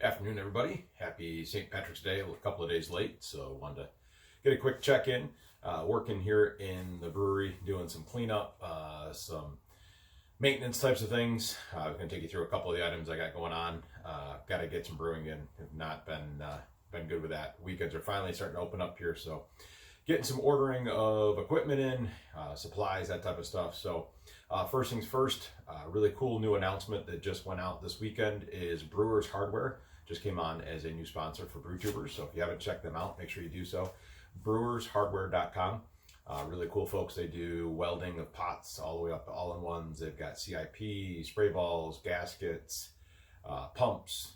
Afternoon, everybody. Happy St. Patrick's Day. A couple of days late, so wanted to get a quick check-in. Working here in the brewery, doing some cleanup, some maintenance types of things. I'm going to take you through a couple of the items I got going on. Got to get some brewing in. Have not been good with that. Weekends are finally starting to open up here, so getting some ordering of equipment in, supplies, that type of stuff. So first things first, really cool new announcement that just went out this weekend is Brewers Hardware. Just came on as a new sponsor for BrewTubers. So if you haven't checked them out, make sure you do so. brewershardware.com. Really cool folks. They do welding of pots all the way up to all-in-ones. They've got CIP, spray balls, gaskets, pumps,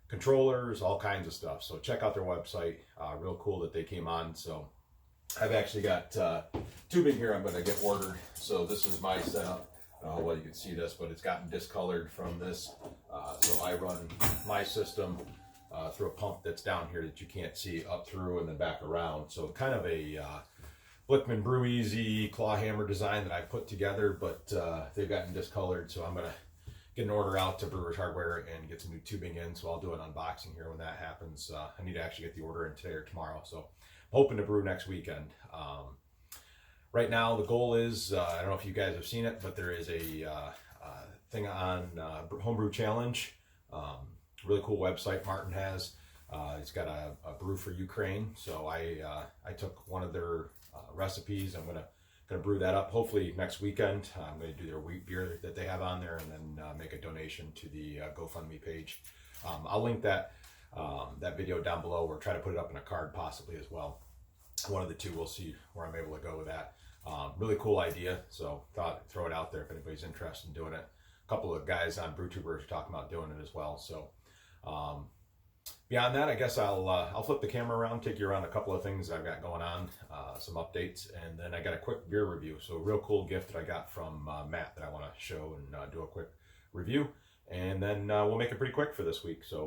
controllers, all kinds of stuff. So check out their website. Real cool that they came on. So I've actually got tubing here I'm going to get ordered. So this is my setup. I don't know whether you can see this, but it's gotten discolored from this. So I run my system through a pump that's down here that you can't see up through and then back around. So kind of a Blickman Brew Easy claw hammer design that I put together, but they've gotten discolored. So I'm going to get an order out to Brewers Hardware and get some new tubing in. So I'll do an unboxing here when that happens. I need to actually get the order in today or tomorrow. So I'm hoping to brew next weekend. Right now, the goal is, I don't know if you guys have seen it, but there is a thing on Homebrew Challenge. Really cool website Martin has. It's got a brew for Ukraine. So I took one of their recipes. I'm gonna brew that up hopefully next weekend. I'm gonna do their wheat beer that they have on there and then make a donation to the GoFundMe page. I'll link that video down below or try to put it up in a card possibly as well. One of the two, we'll see where I'm able to go with that. Really cool idea, so thought I'd throw it out there if anybody's interested in doing it. A couple of guys on BrewTubers are talking about doing it as well. So beyond that, I guess I'll flip the camera around, take you around a couple of things I've got going on, some updates, and then I got a quick beer review. So a real cool gift that I got from Matt that I want to show and do a quick review. And then we'll make it pretty quick for this week. So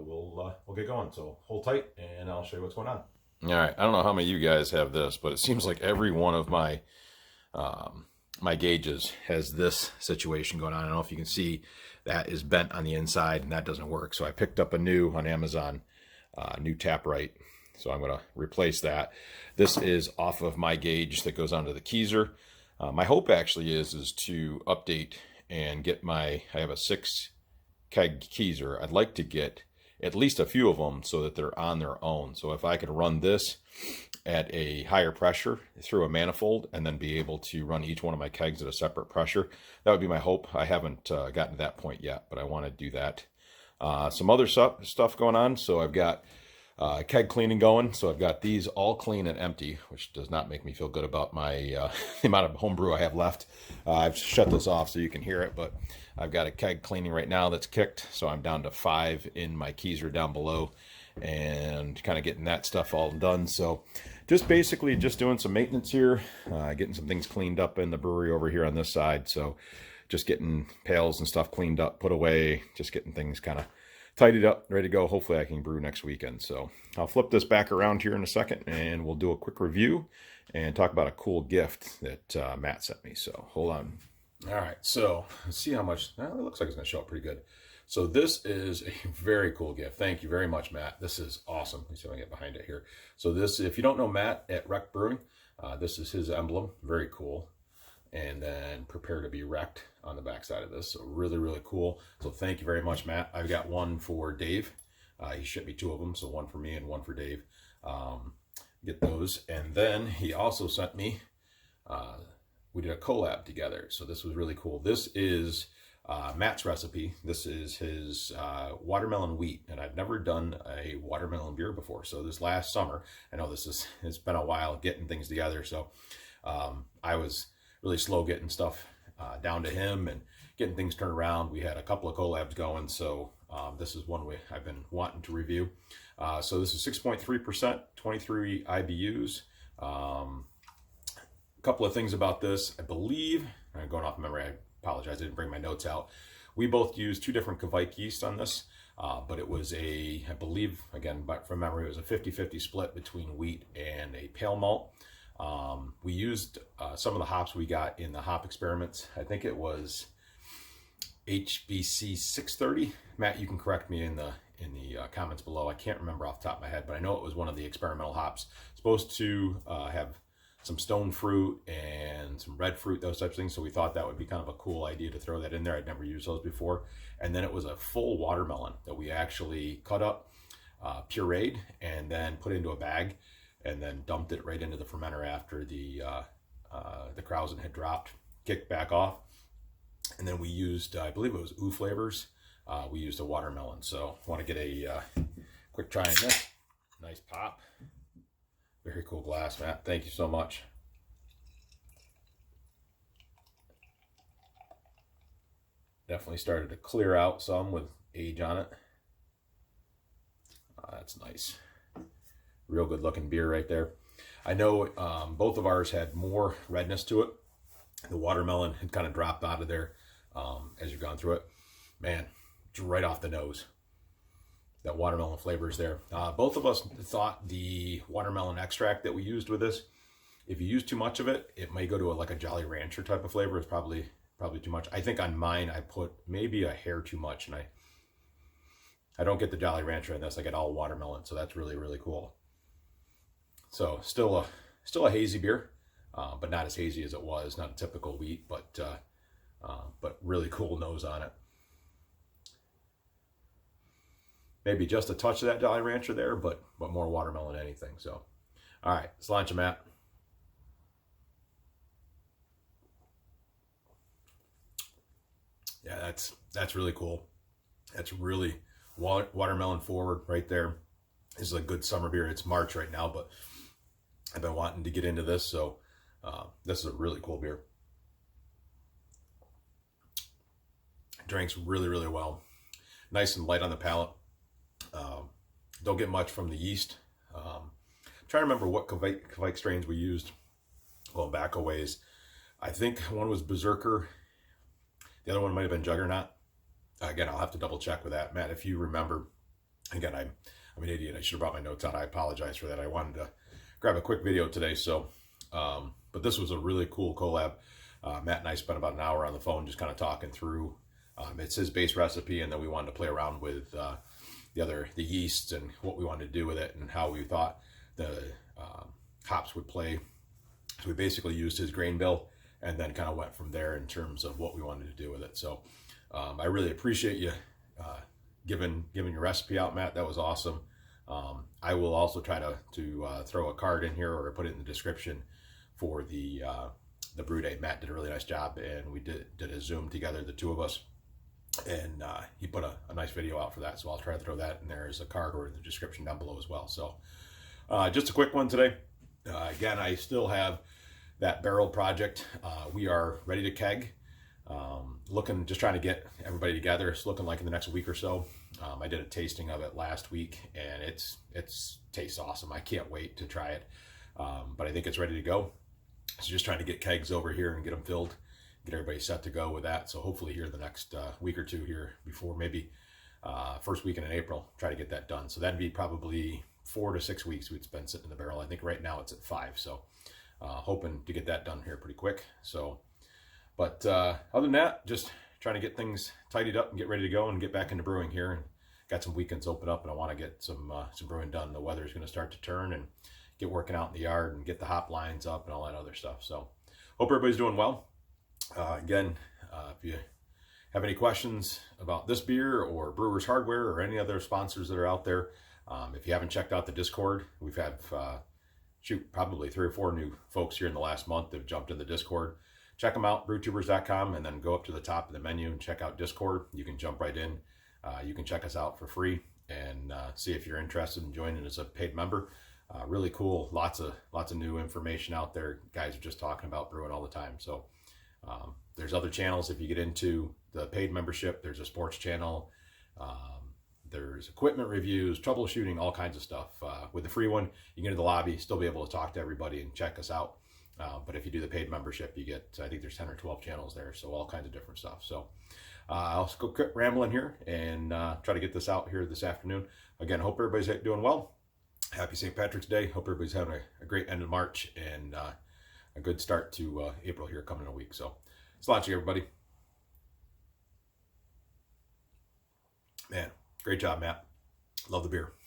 we'll get going. So hold tight, and I'll show you what's going on. All right, I don't know how many of you guys have this, but it seems like every one of my my gauges has this situation going on. I don't know if you can see that is bent on the inside, and that doesn't work. So I picked up a new on Amazon, new Taprite. So I'm going to replace that. This is off of my gauge that goes onto the keezer. My hope actually is to update and get I have a 6 keg keezer. I'd like to get at least a few of them so that they're on their own. So if I could run this at a higher pressure through a manifold and then be able to run each one of my kegs at a separate pressure, that would be my hope. I haven't gotten to that point yet, but I want to do that. Some other stuff going on. So I've got keg cleaning going. So I've got these all clean and empty, which does not make me feel good about my the amount of homebrew I have left. I've shut this off so you can hear it, but I've got a keg cleaning right now that's kicked. So I'm down to 5 in my keezer down below and kind of getting that stuff all done. So just basically just doing some maintenance here, getting some things cleaned up in the brewery over here on this side. So just getting pails and stuff cleaned up, put away, just getting things kind of tidied up, ready to go. Hopefully I can brew next weekend. So I'll flip this back around here in a second and we'll do a quick review and talk about a cool gift that Matt sent me. So hold on. All right, so let's see how much. It looks like it's going to show up pretty good. So this is a very cool gift. Thank you very much, Matt. This is awesome. Let me see if I can get behind it here. So this, if you don't know Matt at Wreck Brewing, this is his emblem. Very cool. And then prepare to be wrecked on the back side of this. So really, really cool. So thank you very much, Matt. I've got one for Dave. He shipped me 2 of them. So one for me and one for Dave. Get those. And then he also sent me, we did a collab together. So this was really cool. This is Matt's recipe. This is his watermelon wheat. And I've never done a watermelon beer before. So this last summer, I know it's been a while getting things together. So I was really slow getting stuff down to him and getting things turned around. We had a couple of collabs going, so this is one way I've been wanting to review. So this is 6.3%, 23 IBUs. A couple of things about this. I believe, I'm going off memory, I apologize, I didn't bring my notes out. We both used 2 different Kvike yeast on this, but it was I believe, again, from memory, it was a 50-50 split between wheat and a pale malt. We used some of the hops we got in the hop experiments. I think it was HBC 630. Matt, you can correct me in in the comments below. I can't remember off the top of my head, but I know it was one of the experimental hops. Supposed to have some stone fruit and some red fruit, those types of things. So we thought that would be kind of a cool idea to throw that in there. I'd never used those before. And then it was a full watermelon that we actually cut up, pureed, and then put into a bag, and then dumped it right into the fermenter after the krausen had dropped, kicked back off. And then we used, I believe it was ooh flavors. We used a watermelon. So I want to get a quick try on this. Nice pop. Very cool glass, Matt. Thank you so much. Definitely started to clear out some with age on it. That's nice. Real good looking beer right there. I know both of ours had more redness to it. The watermelon had kind of dropped out of there as you've gone through it. Man, it's right off the nose. That watermelon flavor is there. Both of us thought the watermelon extract that we used with this, if you use too much of it, it may go to like a Jolly Rancher type of flavor. It's probably too much. I think on mine I put maybe a hair too much, and I don't get the Jolly Rancher in this. I get all watermelon, so that's really, really cool. So still a hazy beer, but not as hazy as it was. Not a typical wheat, but really cool nose on it. Maybe just a touch of that Jolly Rancher there, but more watermelon than anything. So, all right, let's launch them, Matt. Yeah, that's really cool. That's really watermelon forward right there. This is a good summer beer. It's March right now, but I've been wanting to get into this, so this is a really cool beer. Drinks really, really well. Nice and light on the palate. Don't get much from the yeast. I'm trying to remember what Kvike strains we used going back a ways. I think one was Berserker. The other one might have been Juggernaut. Again, I'll have to double check with that. Matt, if you remember, again, I'm an idiot. I should have brought my notes out. I apologize for that. I wanted to grab a quick video today. So, but this was a really cool collab. Matt and I spent about an hour on the phone just kind of talking through. It's his base recipe, and then we wanted to play around with the yeasts and what we wanted to do with it and how we thought the hops would play. So we basically used his grain bill and then kind of went from there in terms of what we wanted to do with it. So I really appreciate you giving your recipe out, Matt. That was awesome. I will also try to throw a card in here or put it in the description for the brew day. Matt did a really nice job, and we did a Zoom together, the two of us. And he put a nice video out for that, so I'll try to throw that in there as a card or in the description down below as well. So just a quick one today. Again, I still have that barrel project. We are ready to keg. Just trying to get everybody together. It's looking like in the next week or so. I did a tasting of it last week, and it tastes awesome. I can't wait to try it. But I think it's ready to go. So just trying to get kegs over here and get them filled. Get everybody set to go with that. So hopefully here the next week or two here before maybe first weekend in April, try to get that done. So that'd be probably 4 to 6 weeks we'd spend sitting in the barrel. I think right now it's at 5. So hoping to get that done here pretty quick. So, but other than that, just trying to get things tidied up and get ready to go and get back into brewing here. And got some weekends open up, and I want to get some brewing done. The weather is going to start to turn and get working out in the yard and get the hop lines up and all that other stuff. So hope everybody's doing well. Again, if you have any questions about this beer or Brewers Hardware or any other sponsors that are out there, if you haven't checked out the Discord, we've had probably 3 or 4 new folks here in the last month that have jumped in the Discord. Check them out, brewtubers.com, and then go up to the top of the menu and check out Discord. You can jump right in. You can check us out for free and see if you're interested in joining as a paid member. Really cool. Lots of new information out there. Guys are just talking about brewing all the time. So there's other channels. If you get into the paid membership, there's a sports channel. There's equipment reviews, troubleshooting, all kinds of stuff. With the free one, you get into the lobby, still be able to talk to everybody and check us out. But if you do the paid membership, you get, I think there's 10 or 12 channels there. So all kinds of different stuff. So I'll go quit rambling here and try to get this out here this afternoon. Again, hope everybody's doing well. Happy St. Patrick's Day. Hope everybody's having a great end of March and a good start to April here coming in a week. So it's launching, everybody. Man, great job, Matt. Love the beer.